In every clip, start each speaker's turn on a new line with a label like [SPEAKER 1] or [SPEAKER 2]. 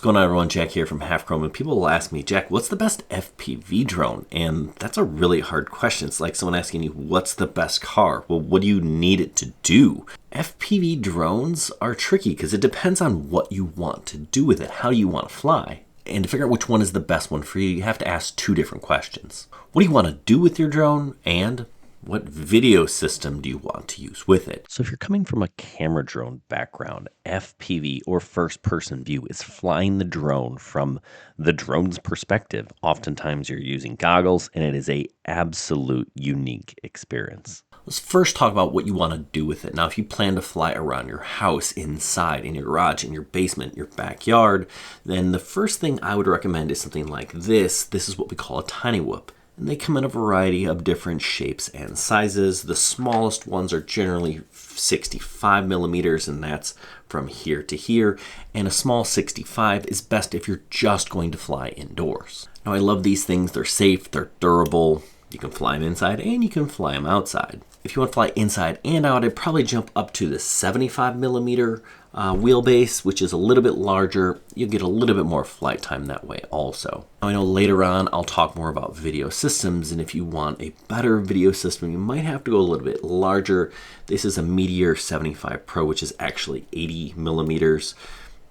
[SPEAKER 1] What's going on, everyone? Jack here from Half Chrome, and people will ask me, Jack, what's the best FPV drone? And that's a really hard question. It's like someone asking you, what's the best car? Well, what do you need it to do? FPV drones are tricky because it depends on what you want to do with it, how you want to fly. And to figure out which one is the best one for you, you have to ask two different questions. What do you want to do with your drone? And what video system do you want to use with it? So if you're coming from a camera drone background, FPV or first person view is flying the drone from the drone's perspective. Oftentimes you're using goggles and it is an absolute unique experience. Let's first talk about what you want to do with it. Now, if you plan to fly around your house, inside, in your garage, in your basement, your backyard, then the first thing I would recommend is something like this. This is what we call a Cinewhoop. And they come in a variety of different shapes and sizes. The smallest ones are generally 65 millimeters, and that's from here to here. And a small 65 is best if you're just going to fly indoors. Now, I love these things. They're safe, they're durable. You can fly them inside and you can fly them outside. If you want to fly inside and out, I'd probably jump up to the 75 millimeter wheelbase, which is a little bit larger. You'll get a little bit more flight time that way also. Now, I know later on I'll talk more about video systems, and if you want a better video system, you might have to go a little bit larger. This is a Meteor 75 Pro, which is actually 80 millimeters.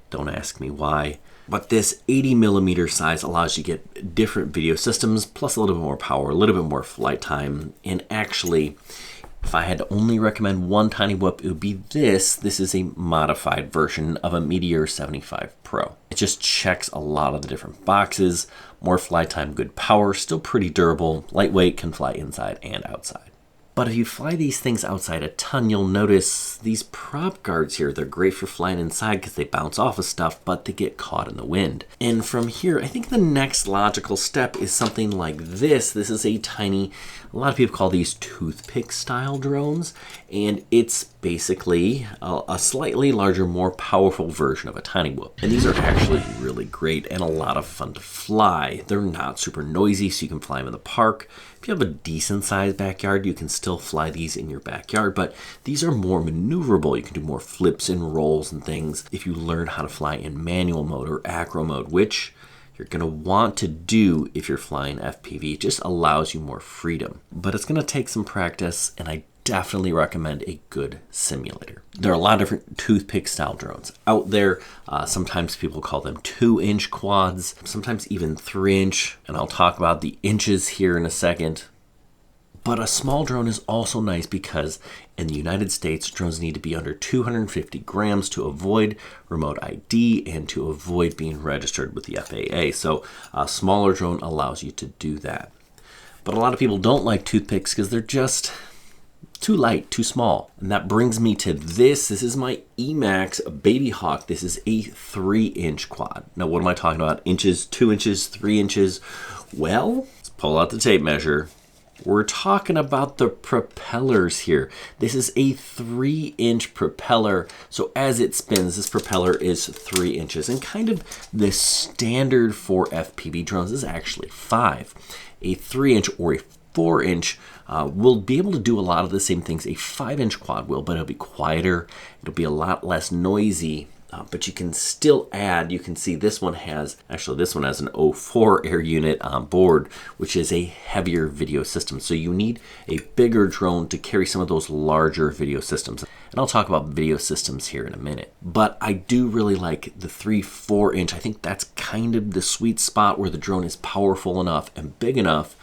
[SPEAKER 1] Don't ask me why. But this 80 millimeter size allows you to get different video systems, plus a little bit more power, a little bit more flight time. And actually, if I had to only recommend one Cinewhoop, it would be this. This is a modified version of a Meteor 75 Pro. It just checks a lot of the different boxes. More flight time, good power, still pretty durable, lightweight, can fly inside and outside. But if you fly these things outside a ton, you'll notice these prop guards here. They're great for flying inside because they bounce off of stuff, but they get caught in the wind. And from here, I think the next logical step is something like this. This is a tiny, a lot of people call these toothpick style drones, and it's basically a slightly larger, more powerful version of a Cinewhoop. And these are actually really great and a lot of fun to fly. They're not super noisy, so you can fly them in the park. If you have a decent sized backyard, you can still fly these in your backyard, but these are more maneuverable. You can do more flips and rolls and things if you learn how to fly in manual mode or acro mode, which you're going to want to do if you're flying FPV. It just allows you more freedom, but it's going to take some practice, and I definitely recommend a good simulator. There are a lot of different toothpick style drones out there. Sometimes people call them 2-inch quads, sometimes even 3-inch, and I'll talk about the inches here in a second. But a small drone is also nice because in the United States, drones need to be under 250 grams to avoid remote ID and to avoid being registered with the FAA. So a smaller drone allows you to do that. But a lot of people don't like toothpicks because they're just too light, too small. And that brings me to this. This is my Emax Baby Hawk. This is a 3-inch quad. Now, what am I talking about? Inches, 2 inches, 3 inches? Well, let's pull out the tape measure. We're talking about the propellers here. This is a 3-inch propeller. So as it spins, this propeller is 3 inches. And kind of the standard for FPV drones is actually 5. A 3-inch or a 4-inch will be able to do a lot of the same things a 5-inch quad will, but it'll be quieter. It'll be a lot less noisy. But you can still add, you can see this one has an 04 air unit on board, which is a heavier video system. So you need a bigger drone to carry some of those larger video systems. And I'll talk about video systems here in a minute. But I do really like the 3-4 inch. I think that's kind of the sweet spot where the drone is powerful enough and big enough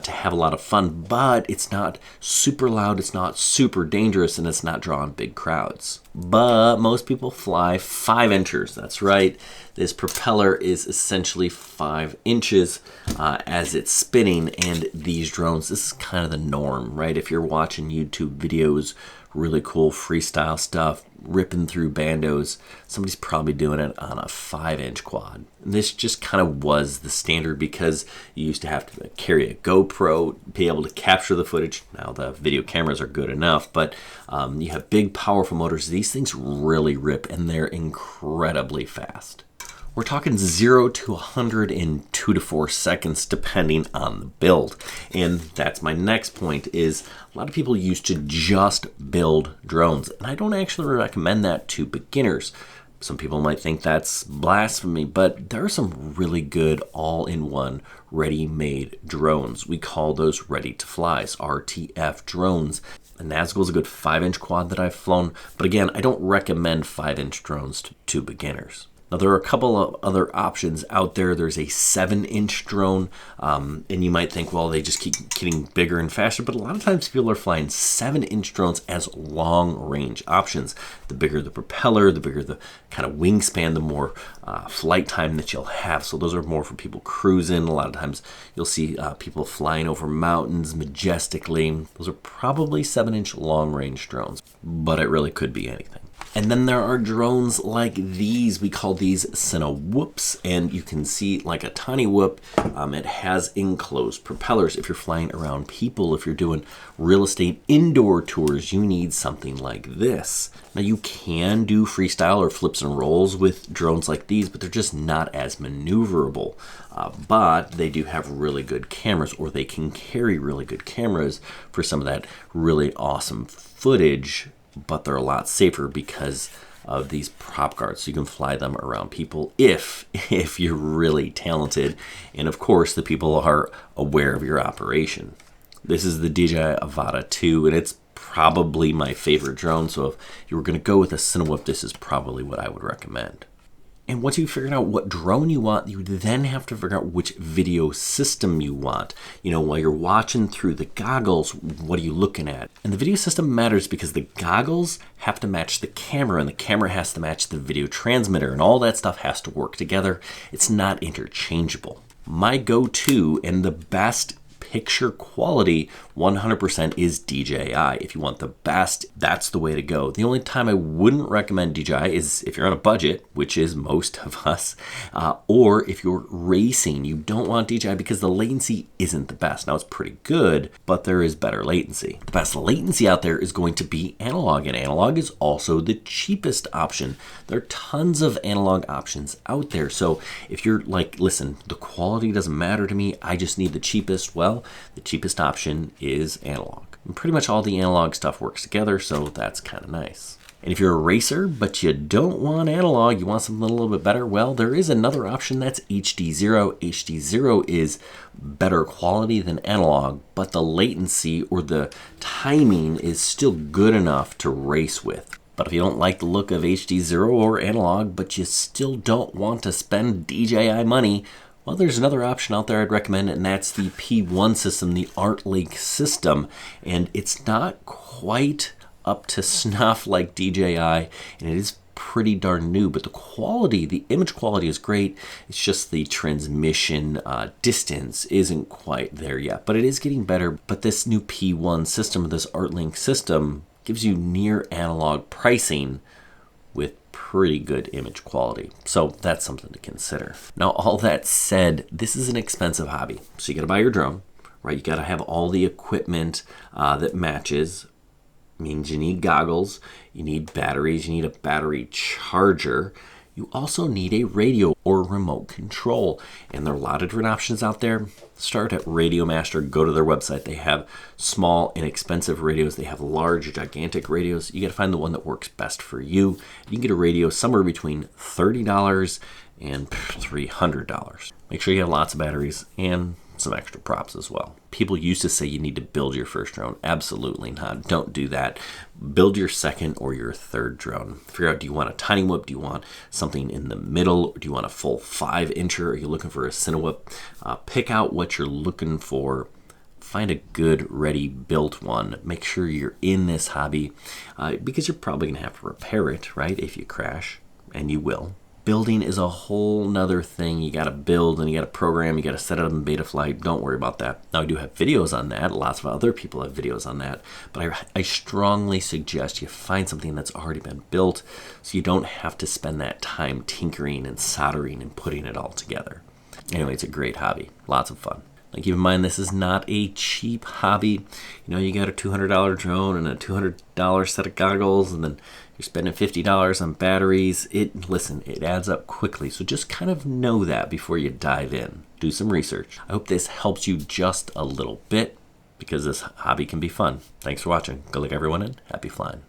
[SPEAKER 1] to have a lot of fun, but it's not super loud, it's not super dangerous, and it's not drawing big crowds. But most people fly 5 inchers. That's right. This propeller is essentially 5 inches as it's spinning, and these drones, this is kind of the norm, right? If you're watching YouTube videos, really cool freestyle stuff, ripping through bandos, somebody's probably doing it on a 5-inch quad. And this just kind of was the standard because you used to have to carry a GoPro, be able to capture the footage. Now the video cameras are good enough, but you have big, powerful motors. These things really rip, and they're incredibly fast. We're talking 0 to 100 in 2 to 4 seconds, depending on the build. And that's my next point is a lot of people used to just build drones. And I don't actually recommend that to beginners. Some people might think that's blasphemy, but there are some really good all-in-one ready-made drones. We call those ready-to-flies, RTF drones. The Nazgul is a good 5-inch quad that I've flown, but again, I don't recommend 5-inch drones to beginners. Now, there are a couple of other options out there. There's a 7-inch drone, and you might think, well, they just keep getting bigger and faster, but a lot of times people are flying 7-inch drones as long-range options. The bigger the propeller, the bigger the kind of wingspan, the more flight time that you'll have. So those are more for people cruising. A lot of times you'll see people flying over mountains majestically. Those are probably 7-inch long-range drones, but it really could be anything. And then there are drones like these. We call these Cinewhoops, and you can see like a tiny whoop. It has enclosed propellers. If you're flying around people, if you're doing real estate indoor tours, you need something like this. Now you can do freestyle or flips and rolls with drones like these, but they're just not as maneuverable. But they do have really good cameras, or they can carry really good cameras for some of that really awesome footage, but they're a lot safer because of these prop guards. So you can fly them around people if you're really talented, and of course the people are aware of your operation. This is the DJI Avata 2, and it's probably my favorite drone. So if you were going to go with a Cinewhoop, this is probably what I would recommend. And once you've figured out what drone you want, you then have to figure out which video system you want. You know, while you're watching through the goggles, what are you looking at? And the video system matters because the goggles have to match the camera, and the camera has to match the video transmitter, and all that stuff has to work together. It's not interchangeable. My go-to and the best picture quality 100% is DJI. If you want the best, that's the way to go. The only time I wouldn't recommend DJI is if you're on a budget, which is most of us, or if you're racing. You don't want DJI because the latency isn't the best. Now, it's pretty good, but there is better latency. The best latency out there is going to be analog, and analog is also the cheapest option. There are tons of analog options out there. So if you're like, listen, the quality doesn't matter to me, I just need the cheapest, well, the cheapest option is analog. And pretty much all the analog stuff works together, so that's kind of nice. And if you're a racer, but you don't want analog, you want something a little bit better, well, there is another option, that's HDZero. HDZero is better quality than analog, but the latency or the timing is still good enough to race with. But if you don't like the look of HDZero or analog, but you still don't want to spend DJI money, well, there's another option out there I'd recommend, and that's the P1 system, the ArtLink system. And it's not quite up to snuff like DJI, and it is pretty darn new, but the quality, the image quality is great. It's just the transmission distance isn't quite there yet, but it is getting better. But this new P1 system, this ArtLink system, gives you near analog pricing with pretty good image quality. So that's something to consider. Now, all that said, this is an expensive hobby. So you got to buy your drone, right? You got to have all the equipment that matches. Means you need goggles, you need batteries, you need a battery charger. You also need a radio or remote control. And there are a lot of different options out there. Start at Radio Master, go to their website. They have small, inexpensive radios. They have large, gigantic radios. You got to find the one that works best for you. You can get a radio somewhere between $30 and $300. Make sure you have lots of batteries and some extra props as well. People used to say you need to build your first drone. Absolutely not. Don't do that. Build your second or your third drone. Figure out, do you want a tiny whoop? Do you want something in the middle? Or do you want a full 5-incher? Are you looking for a Cinewhoop? Pick out what you're looking for. Find a good, ready, built one. Make sure you're in this hobby because you're probably going to have to repair it, right? If you crash, and you will. Building is a whole nother thing. You got to build and you got to program, you got to set it up in beta flight. Don't worry about that. Now, I do have videos on that. Lots of other people have videos on that. But I strongly suggest you find something that's already been built so you don't have to spend that time tinkering and soldering and putting it all together. Anyway, it's a great hobby. Lots of fun. Now, keep in mind, this is not a cheap hobby. You know, you got a $200 drone and a $200 set of goggles, and then you're spending $50 on batteries. Listen, it adds up quickly. So just kind of know that before you dive in. Do some research. I hope this helps you just a little bit because this hobby can be fun. Thanks for watching. Good luck, everyone, and happy flying.